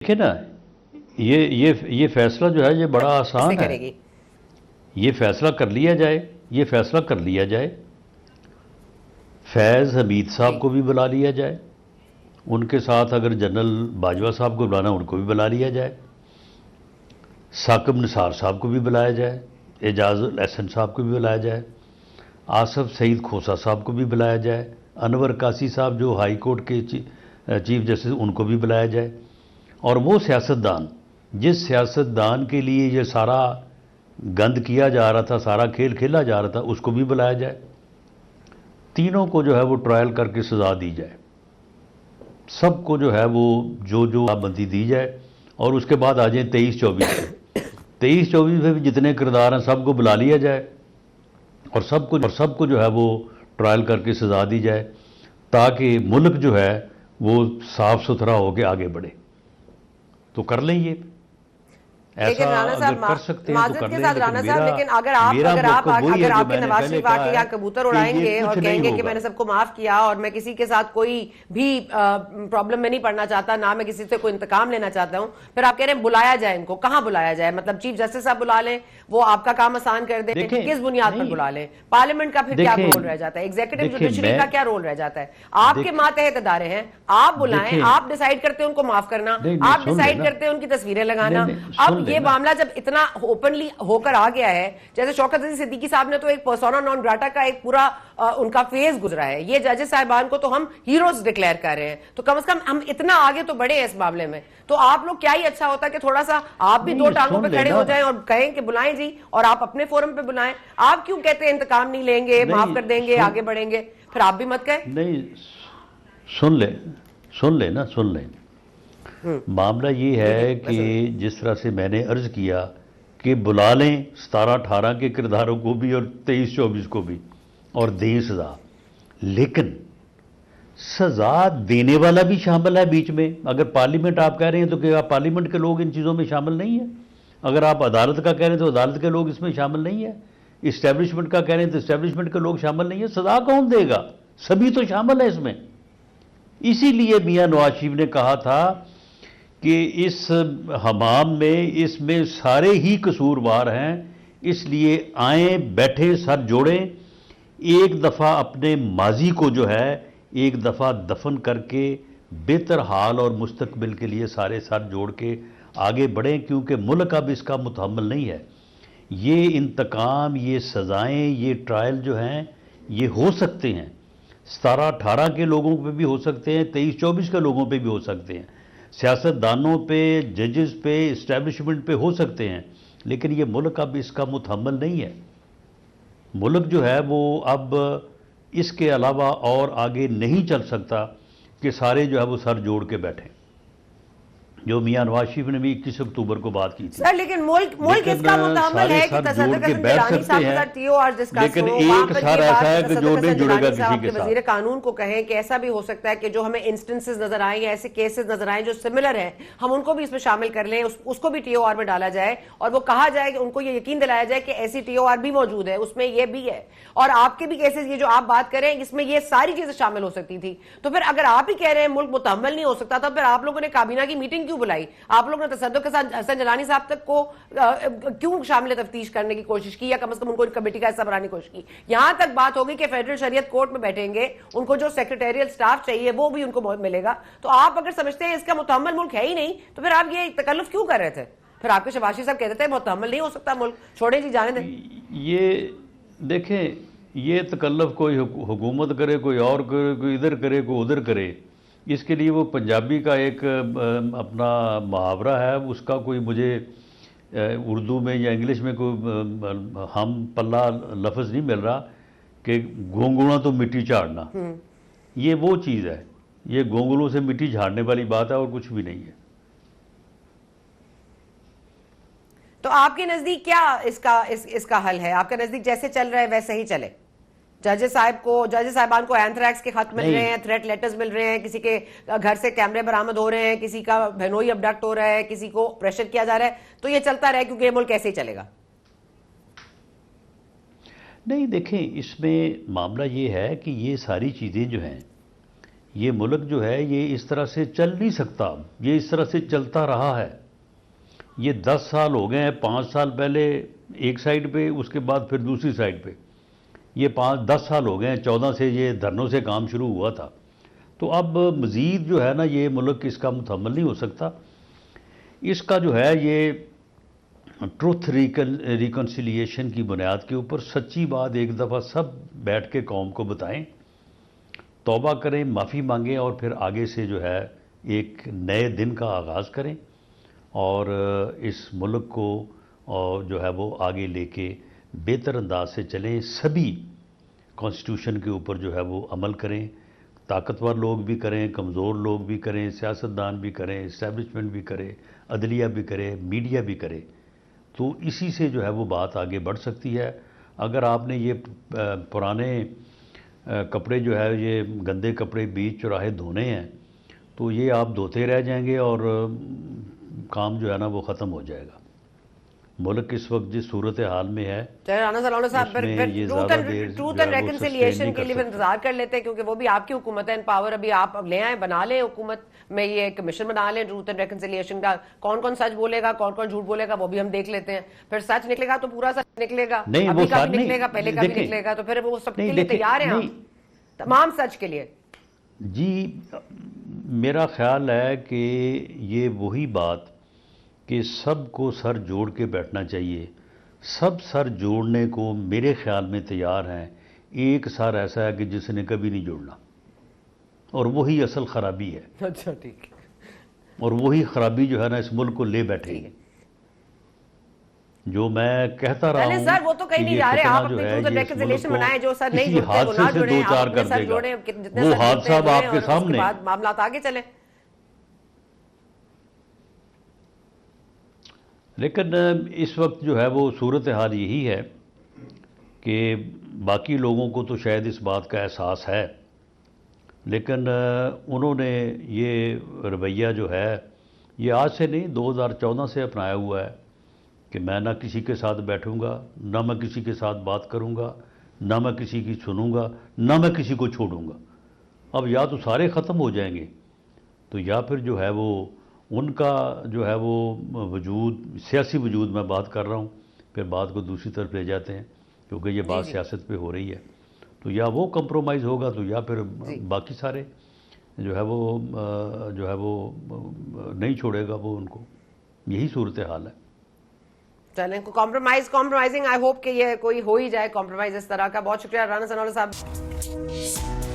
دیکھیں نا، یہ فیصلہ جو ہے یہ بڑا آسان ہے۔ یہ فیصلہ کر لیا جائے، یہ فیصلہ کر لیا جائے، فیض حمید صاحب کو بھی بلا لیا جائے، ان کے ساتھ اگر جنرل باجوہ صاحب کو بلانا ان کو بھی بلا لیا جائے، ثاقب نثار صاحب کو بھی بلایا جائے، اعجاز الاحسن صاحب کو بھی بلایا جائے، آصف سعید کھوسہ صاحب کو بھی بلایا جائے، انور قاسی صاحب جو ہائی کورٹ کے چیف جسٹس ان کو بھی بلایا جائے، اور وہ سیاستدان جس سیاستدان کے لیے یہ سارا گند کیا جا رہا تھا، سارا کھیل کھیلا جا رہا تھا، اس کو بھی بلایا جائے، تینوں کو جو ہے وہ ٹرائل کر کے سزا دی جائے، سب کو جو ہے وہ جو بندی دی جائے، اور اس کے بعد آ جائیں 23-24 پہ 23-24 پہ بھی جتنے کردار ہیں سب کو بلا لیا جائے، اور سب کو جو ہے وہ ٹرائل کر کے سزا دی جائے، تاکہ ملک جو ہے وہ صاف ستھرا ہو کے آگے بڑھے۔ تو کر لیں یہ ایسا لیکن رانا اگر صاحب کر سکتے ہیں تو معذرت کر کے لیں، ساتھ لیکن رانا صاحب، لیکن اگر وہی ہے آپ جو کے میں نے نواز پہلے شریف آ کہا کے ہے یہاں کبوتر کہ اڑائیں یہ گے اور کچھ کہیں نہیں گے کہ ہوگا۔ میں نے سب کو معاف کیا اور میں کسی کے ساتھ کوئی بھی پرابلم میں نہیں پڑنا چاہتا، نہ میں کسی سے کوئی انتقام لینا چاہتا ہوں، پھر آپ کہہ رہے ہیں بلایا جائے ان کو، کہاں بلایا جائے؟ مطلب چیف جسٹس صاحب بلا لیں، وہ آپ کا کام آسان کر دیں، دیکھیں کس بنیاد پر نہیں، بلا لیں؟ پارلیمنٹ کا پھر کیا دیکھیں رول رہ جاتا ہے؟ ایگزیکٹو دیکھیں جوڈیشری میں کا کیا رول رہ جاتا ہے؟ آپ کے دیکھ ماتحت ادارے ہیں، آپ بلائیں، دیکھیں آپ ڈیسائیڈ کرتے ہیں ان کو معاف کرنا، نہیں نہیں آپ سن ڈیسائیڈ لینا، کرتے ہیں ان کی تصویریں نہیں لگانا۔ نہیں اب سن یہ لینا، معاملہ جب اتنا اوپنلی ہو کر آ گیا ہے، جیسے شوکت عزیز صدیقی صاحب نے تو ایک پرسونا نان گراٹا کا ایک پورا ان کا فیز گزرا ہے، یہ ججز صاحبان کو تو ہم ہیروز ڈکلیئر کر رہے ہیں، تو کم از کم ہم اتنا آگے تو بڑھے ہیں اس معاملے میں۔ تو آپ لوگ کیا ہی اچھا ہوتا کہ تھوڑا سا آپ بھی دو نہیں ٹانگوں سن پہ کھڑے لینا، ہو جائیں اور کہیں کہ بلائیں جی، اور آپ اپنے فورم پہ بلائیں۔ آپ کیوں کہتے ہیں انتقام نہیں لیں گے، معاف کر دیں نہیں گے، آگے بڑھیں گے؟ پھر آپ بھی مت کہیں۔ نہیں سن لیں نا، سن لیں۔ معاملہ یہ جی جی ہے میں کہ سن رہی جس طرح سے میں نے عرض کیا کہ بلا لیں 17-18 کے کرداروں کو بھی اور 23-24 کو بھی، اور دیں سزا، لیکن سزا دینے والا بھی شامل ہے بیچ میں۔ اگر پارلیمنٹ آپ کہہ رہے ہیں تو کہ آپ پارلیمنٹ کے لوگ ان چیزوں میں شامل نہیں ہیں، اگر آپ عدالت کا کہہ رہے ہیں تو عدالت کے لوگ اس میں شامل نہیں ہیں، اسٹیبلشمنٹ کا کہہ رہے ہیں تو اسٹیبلشمنٹ کے لوگ شامل نہیں ہیں، سزا کون دے گا؟ سبھی تو شامل ہیں اس میں۔ اسی لیے میاں نواز شریف نے کہا تھا کہ اس حمام میں اس میں سارے ہی قصوروار ہیں، اس لیے آئیں، بیٹھیں، سر جوڑیں، ایک دفعہ اپنے ماضی کو جو ہے ایک دفعہ دفن کر کے بہتر حال اور مستقبل کے لیے سارے سر جوڑ کے آگے بڑھیں، کیونکہ ملک اب اس کا متحمل نہیں ہے۔ یہ انتقام، یہ سزائیں، یہ ٹرائل جو ہیں یہ ہو سکتے ہیں، 17-18 کے لوگوں پہ بھی ہو سکتے ہیں، 23-24 کے لوگوں پہ بھی ہو سکتے ہیں، سیاستدانوں پہ، ججز پہ، اسٹیبلشمنٹ پہ ہو سکتے ہیں، لیکن یہ ملک اب اس کا متحمل نہیں ہے۔ ملک جو ہے وہ اب اس کے علاوہ اور آگے نہیں چل سکتا کہ سارے جو ہے وہ سر جوڑ کے بیٹھیں، جو میاں نواز شریف نے بھی 21 اکتوبر کو بات کی تھی۔ سر لیکن ملک اس لیکن کا متحمل سارے ہے کہ سر جوڑ صدر کے قاسم بیٹھ جیلانی سکتے صاحب کے ہیں، ساتھ ٹی او آر ڈسکس لیکن ہو، وہاں ایک پر سر یہ ایسا ہے بات کہ صدر جو قاسم نہیں جڑے گا جیلانی کسی صاحب کے کے ساتھ۔ وزیر قانون کو کہیں کہ ایسا بھی ہو سکتا ہے کہ جو ہمیں انسٹنسز نظر آئیں یا ایسے کیسز نظر آئیں جو سملر ہیں، ہم ان کو بھی اس میں شامل کر لیں، اس کو بھی ٹی او آر میں ڈالا جائے، اور وہ کہا جائے کہ ان کو یہ یقین دلایا جائے کہ ایسی ٹی او آر بھی موجود ہے، اس میں یہ بھی ہے، اور آپ کے بھی کیسز یہ جو آپ بات کریں اس میں یہ ساری چیزیں شامل ہو سکتی تھی۔ تو پھر اگر آپ ہی کہہ رہے ہیں ملک متحمل نہیں ہو سکتا، تو پھر آپ لوگوں نے کابینہ کی میٹنگ کیوں بلائی؟ آپ لوگوں نے تصدق کے ساتھ حسن جیلانی صاحب تک کو کیوں شامل تفتیش کرنے کی کوشش کی، یا کم از کم ان کو کمیٹی کا حصہ بنانے کی کوشش کی؟ یہاں تک بات ہوگی کہ فیڈرل شریعت کورٹ میں بیٹھیں گے، ان کو جو سیکریٹریل سٹاف چاہیے وہ بھی ان کو ملے گا۔ تو آپ اگر سمجھتے ہیں اس کا متحمل ملک ہے ہی نہیں، تو پھر آپ یہ تکلف کیوں کر رہے تھے؟ پھر آپ کے شہباز شریف صاحب کہتے تھے متحمل نہیں ہو سکتا ملک، چھوڑیں جی، جانے دیں۔ یہ دیکھیں، یہ تکلف کوئی حکومت کرے، کوئی اور کرے، کوئی ادھر کرے، کوئی ادھر کرے، اس کے لیے وہ پنجابی کا ایک اپنا محاورہ ہے، اس کا کوئی مجھے اردو میں یا انگلش میں کوئی ہم پلہ لفظ نہیں مل رہا کہ گونگنا تو مٹی جھاڑنا، یہ وہ چیز ہے، یہ گونگلوں سے مٹی جھاڑنے والی بات ہے اور کچھ بھی نہیں ہے۔ تو آپ کے نزدیک کیا اس کا حل ہے؟ آپ کے نزدیک جیسے چل رہا ہے ویسے ہی چلے؟ ججز صاحبان کو اینتھریکس کے خط مل رہے ہیں، تھریٹ لیٹرز مل رہے ہیں، کسی کے گھر سے کیمرے برآمد ہو رہے ہیں، کسی کا بہنوئی ابڈکٹ ہو رہا ہے، کسی کو پریشر کیا جا رہا ہے، تو یہ چلتا رہے کیونکہ یہ ملک ایسے ہی چلے گا؟ نہیں دیکھیں، اس میں معاملہ یہ ہے کہ یہ ساری چیزیں جو ہیں یہ ملک جو ہے یہ اس طرح سے چل نہیں سکتا. یہ اس طرح سے چلتا رہا ہے. یہ 10 سال ہو گئے ہیں. 5 سال پہلے ایک سائڈ پہ, اس کے بعد پھر دوسری سائڈ پہ. یہ 10 سال ہو گئے ہیں. 14 سے یہ دھرنوں سے کام شروع ہوا تھا. تو اب مزید جو ہے نا یہ ملک اس کا متحمل نہیں ہو سکتا. اس کا جو ہے یہ ٹروتھ ریکنسیلیشن کی بنیاد کے اوپر سچی بات ایک دفعہ سب بیٹھ کے قوم کو بتائیں, توبہ کریں, معافی مانگیں, اور پھر آگے سے جو ہے ایک نئے دن کا آغاز کریں اور اس ملک کو جو ہے وہ آگے لے کے بہتر انداز سے چلیں. سبھی کانسٹیٹیوشن کے اوپر جو ہے وہ عمل کریں. طاقتور لوگ بھی کریں, کمزور لوگ بھی کریں, سیاستدان بھی کریں, اسٹیبلشمنٹ بھی کرے, عدلیہ بھی کرے, میڈیا بھی کرے. تو اسی سے جو ہے وہ بات آگے بڑھ سکتی ہے. اگر آپ نے یہ پرانے کپڑے جو ہے یہ گندے کپڑے بیچ چوراہے دھونے ہیں تو یہ آپ دھوتے رہ جائیں گے اور کام جو ہے نا وہ ختم ہو جائے گا. ملک اس وقت جس صورتحال میں ہے رانا سلامہ صاحب اس میں یہ زیادہ دیر ٹروتھ اینڈ ریکنسیلیشن کے لیے بھی انتظار کر لیتے ہیں کیونکہ وہ بھی آپ کی حکومت ہے ان پاور. ابھی آپ لے آئیں, بنا لیں حکومت میں یہ ایک کمیشن بنا لیں ٹروتھ اینڈ ریکنسیلیشن کا. کون کون سچ بولے گا, کون کون جھوٹ بولے گا, وہ بھی ہم دیکھ لیتے ہیں. پھر سچ نکلے گا تو پورا سچ نکلے گا, ابھی کا بھی نکلے گا, پہلے کا بھی نکلے گا. تو پھر وہ سب کے لیے تیار ہیں آپ تمام سچ کے لیے؟ جی میرا خیال ہے کہ یہ وہی بات کہ سب کو سر جوڑ کے بیٹھنا چاہیے. سب سر جوڑنے کو میرے خیال میں تیار ہیں. ایک سر ایسا ہے کہ جس نے کبھی نہیں جوڑنا, اور وہی اصل خرابی ہے. اچھا ٹھیک. اور وہی خرابی جو ہے نا اس ملک کو لے بیٹھے گی. جو میں کہتا رہا ہوں سر وہ تو کہیں نہیں جا رہے. آپ اپنی ٹروتھ اینڈ ریکنسیلیشن بنائیں, جو سر نہیں جوڑتے وہ نہ جوڑیں, آپ اپنے سر جوڑیں, جتنے وہ سر حادثہ اب آپ کے سامنے, بعد معاملات آگے چلیں. لیکن اس وقت جو ہے وہ صورتحال یہی ہے کہ باقی لوگوں کو تو شاید اس بات کا احساس ہے, لیکن انہوں نے یہ رویہ جو ہے یہ آج سے نہیں 2014 سے اپنایا ہوا ہے کہ میں نہ کسی کے ساتھ بیٹھوں گا, نہ میں کسی کے ساتھ بات کروں گا, نہ میں کسی کی سنوں گا, نہ میں کسی کو چھوڑوں گا. اب یا تو سارے ختم ہو جائیں گے تو یا پھر جو ہے وہ ان کا جو ہے وہ وجود, سیاسی وجود میں بات کر رہا ہوں, پھر بات کو دوسری طرف لے جاتے ہیں کیونکہ یہ بات سیاست پہ ہو رہی ہے. تو یا وہ کمپرومائز ہوگا تو یا پھر باقی سارے جو ہے وہ نہیں چھوڑے گا وہ ان کو. یہی صورتحال ہے. چلیں کمپرومائزنگ آئی ہوپ کہ یہ کوئی ہو ہی جائے کمپرومائز اس طرح کا. بہت شکریہ رانا ثناءاللہ صاحب.